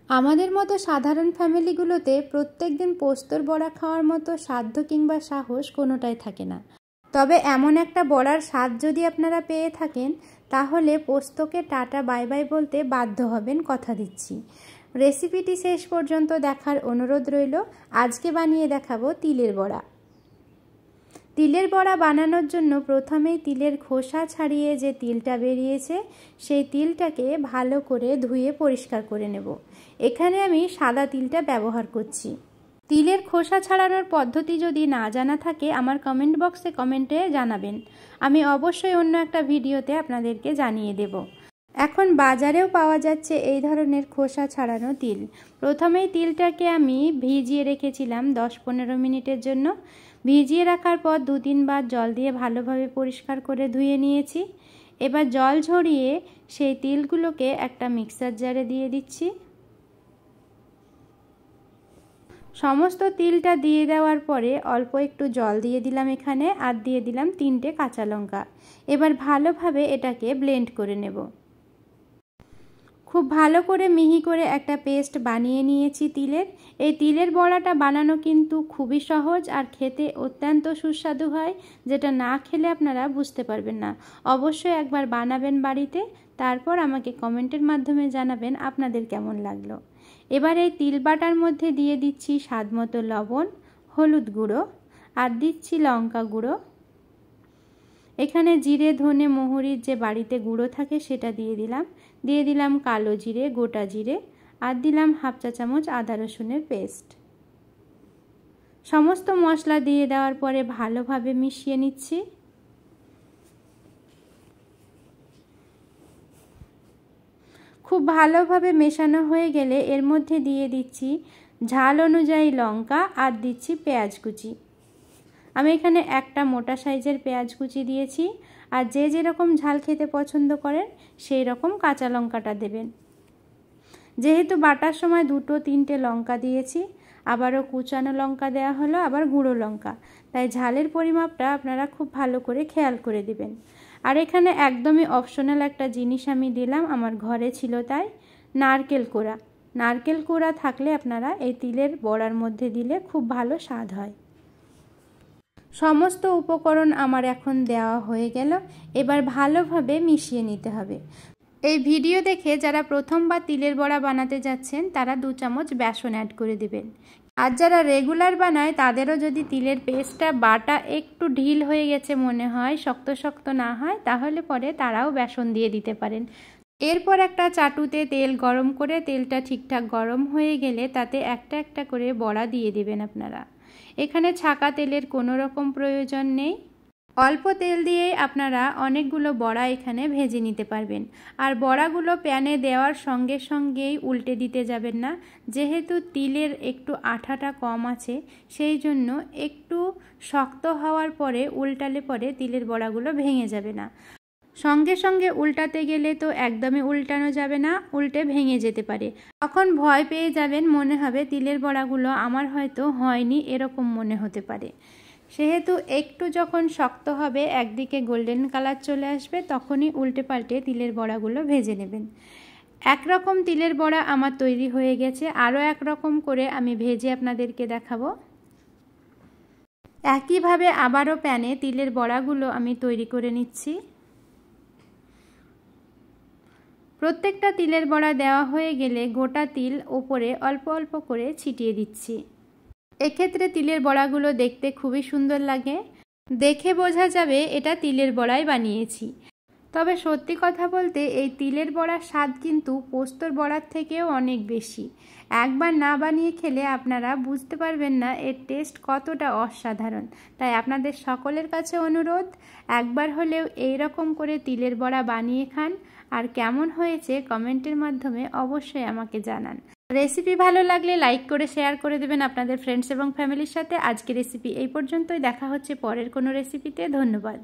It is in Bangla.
আমাদের মতো সাধারণ ফ্যামিলিগুলোতে প্রত্যেকদিন পোস্তর বড়া খাওয়ার মতো সাধ্য কিংবা সাহস কোনোটাই থাকে না। তবে এমন একটা বড়ার স্বাদ যদি আপনারা পেয়ে থাকেন তাহলে পোস্তকে টাটা বাই বাই বলতে বাধ্য হবেন, কথা দিচ্ছি। রেসিপিটি শেষ পর্যন্ত দেখার অনুরোধ রইল। আজকে বানিয়ে দেখাবো তিলের বড়া। তিলের বড়া বানানোর জন্য প্রথমেই তিলের খোসা ছাড়িয়ে যে তিলটা বেরিয়েছে সেই তিলটাকে ভালো করে ধুয়ে পরিষ্কার করে নেব। এখানে আমি সাদা তিলটা ব্যবহার করছি। তিলের খোসা ছাড়ানোর পদ্ধতি যদি না জানা থাকে আমার কমেন্ট বক্সে কমেন্টে জানাবেন, আমি অবশ্যই অন্য একটা ভিডিওতে আপনাদেরকে জানিয়ে দেব। এখন বাজারেও পাওয়া যাচ্ছে এই ধরনের খোসা ছাড়ানো তিল। প্রথমেই তিলটাকে আমি ভিজিয়ে রেখেছিলাম 10-15 মিনিটের জন্য। ভিজিয়ে রাখার পর 2-3 বার জল দিয়ে ভালোভাবে পরিষ্কার করে ধুয়ে নিয়েছি। এবার জল ঝরিয়ে সেই তিলগুলোকে একটা মিক্সার জারে দিয়ে দিচ্ছি। সমস্ত তিলটা দিয়ে দেওয়ার পরে অল্প একটু জল দিয়ে দিলাম এখানে, আর দিয়ে দিলাম 3টে কাঁচা লঙ্কা। এবার ভালোভাবে এটাকে ব্লেন্ড করে নেব। খুব ভালো করে মিহি করে একটা পেস্ট বানিয়ে নিয়েছি তিলের। এই তিলের বড়াটা বানানো কিন্তু খুবই সহজ আর খেতে অত্যন্ত সুস্বাদু হয়, যেটা না খেলে আপনারা বুঝতে পারবেন না। অবশ্যই একবার বানাবেন বাড়িতে, তারপর আমাকে কমেন্টের মাধ্যমে জানাবেন আপনাদের কেমন লাগলো। এবার এই তিল বাটার মধ্যে দিয়ে দিচ্ছি স্বাদমতো লবণ, হলুদ গুঁড়ো আর দিচ্ছি লঙ্কা গুঁড়ো। এখানে জিরে, ধনে, মৌরির যে বাড়িতে গুঁড়ো থাকে সেটা দিয়ে দিলাম কালো জিরে, গোটা জিরে আর দিলাম 1/2 চা চামচ আদা রসুনের পেস্ট। সমস্ত মশলা দিয়ে দেওয়ার পরে ভালোভাবে মিশিয়ে নিচ্ছি। খুব ভালোভাবে মেশানো হয়ে গেলে এর মধ্যে দিয়ে দিচ্ছি ঝাল অনুযায়ী লঙ্কা আর দিচ্ছি পেঁয়াজ কুচি। আমি এখানে একটা মোটা সাইজের পেঁয়াজ কুচি দিয়েছি, আর যে যেরকম ঝাল খেতে পছন্দ করেন সেই রকম কাঁচা লঙ্কাটা দেবেন। যেহেতু বাটার সময় 2-3টে লঙ্কা দিয়েছি, আবারও কুচানো লঙ্কা দেওয়া হলো, আবার গুঁড়ো লঙ্কা, তাই ঝালের পরিমাপটা আপনারা খুব ভালো করে খেয়াল করে দিবেন। আর এখানে একদমই অপশনাল একটা জিনিস আমি দিলাম, আমার ঘরে ছিল তাই, নারকেল কোড়া। নারকেল কোড়া থাকলে আপনারা এই তিলের বড়ার মধ্যে দিলে খুব ভালো স্বাদ হয়। সমস্ত উপকরণ আমার এখন দেওয়া হয়ে গেল। এবার ভালোভাবে মিশিয়ে নিতে হবে। এই ভিডিও দেখে যারা প্রথমবার তিলের বড়া বানাতে যাচ্ছেন তারা 2 চামচ বেসন অ্যাড করে দিবেন। আর যারা রেগুলার বানায় তাদেরও যদি তিলের পেস্টটা বাটা একটু ঢিল হয়ে গেছে মনে হয়, শক্ত শক্ত না হয়, তাহলে পরে তারাও বেসন দিয়ে দিতে পারেন। এরপর একটা চাটুতে তেল গরম করে তেলটা ঠিকঠাক গরম হয়ে গেলে তাতে একটা একটা করে বড়া দিয়ে দেবেন আপনারা। এখানে ছাকা তেলের কোনো রকম প্রয়োজন নেই। অল্প তেল দিয়েই আপনারা অনেকগুলো বড়া এখানে ভেজে নিতে পারবেন। আর বড়াগুলো প্যানে দেওয়ার সঙ্গে সঙ্গেই উল্টে দিতে যাবেন না, যেহেতু তিলের একটু আঠাটা কম আছে, সেই জন্য একটু শক্ত হওয়ার পরে উল্টালে পরে তিলের বড়াগুলো ভেঙে যাবে না। সঙ্গে সঙ্গে উল্টাতে গেলে তো একদমই উল্টানো যাবে না, উল্টে ভেঙে যেতে পারে। তখন ভয় পেয়ে যাবেন, মনে হবে তিলের বড়াগুলো আমার হয়তো হয়নি, এরকম মনে হতে পারে। সেহেতু একটু যখন শক্ত হবে, একদিকে গোল্ডেন কালার চলে আসবে, তখনই উল্টে পাল্টে তিলের বড়াগুলো ভেজে নেবেন। একরকম তিলের বড়া আমার তৈরি হয়ে গেছে, আরও একরকম করে আমি ভেজে আপনাদেরকে দেখাবো। একইভাবে আবারও প্যানে তিলের বড়াগুলো আমি তৈরি করে নিচ্ছি। প্রত্যেকটা তিলের বড়া দেওয়া হয়ে গেলে গোটা তিল ওপরে অল্প অল্প করে ছিটিয়ে দিচ্ছি। এক্ষেত্রে তিলের বড়াগুলো দেখতে খুবই সুন্দর লাগে, দেখে বোঝা যাবে এটা তিলের বড়াই বানিয়েছি। তবে সত্যি কথা বলতে এই তিলের বড়ার স্বাদ কিন্তু পোস্তর বড়ার থেকেও অনেক বেশি। একবার না বানিয়ে খেলে আপনারা বুঝতে পারবেন না এর টেস্ট কতটা অসাধারণ। তাই আপনাদের সকলের কাছে অনুরোধ, একবার হলেও এই রকম করে তিলের বড়া বানিয়ে খান, আর কেমন হয়েছে কমেন্টের মাধ্যমে অবশ্যই আমাকে জানান। রেসিপি ভালো লাগলে লাইক করে শেয়ার করে দেবেন আপনাদের ফ্রেন্ডস এবং ফ্যামিলির সাথে। আজকে রেসিপি এই পর্যন্তই, দেখা হচ্ছে পরের কোনো রেসিপিতে। ধন্যবাদ।